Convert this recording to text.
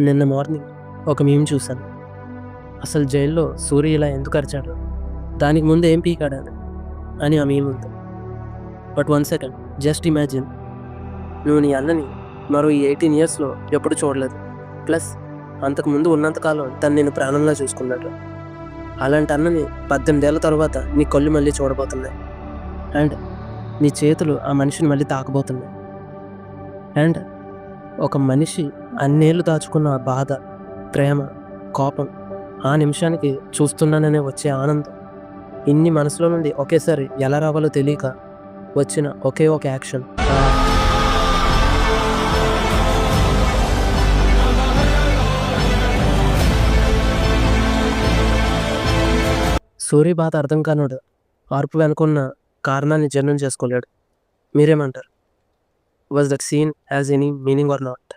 నిన్న మార్నింగ్ ఒక మీమ్ చూశాను. అసలు జైల్లో సూర్య ఇలా ఎందుకు అరిచాడు, దానికి ముందు ఏం పీకాడని అని ఆ మీమ్ ఉంది. బట్ 1 సెకండ్, జస్ట్ ఇమాజిన్, నువ్వు నీ అన్నని మరో ఈ 18 ఇయర్స్లో ఎప్పుడు చూడలేదు. ప్లస్ అంతకుముందు ఉన్నంతకాలం తను నేను ప్రాణంలా చూసుకున్నాడు. అలాంటి అన్నని 18 ఏళ్ళ తర్వాత నీ కళ్ళు మళ్ళీ చూడబోతున్నాయి. అండ్ నీ చేతులు ఆ మనిషిని మళ్ళీ తాకబోతున్నాయి. అండ్ ఒక మనిషి అన్నేళ్ళు దాచుకున్న ఆ బాధ, ప్రేమ, కోపం ఆ నిమిషానికి చూస్తున్నాననే వచ్చే ఆనందం, ఇన్ని మనసులో నుండి ఒకేసారి ఎలా రావాలో తెలియక వచ్చిన ఒకే ఒక యాక్షన్. సూర్య బాధ అర్థం కానోడు ఆర్పు వెనుకున్న కారణాన్ని జర్నం చేసుకోలేడు. మీరేమంటారు? Was that scene has any meaning or not?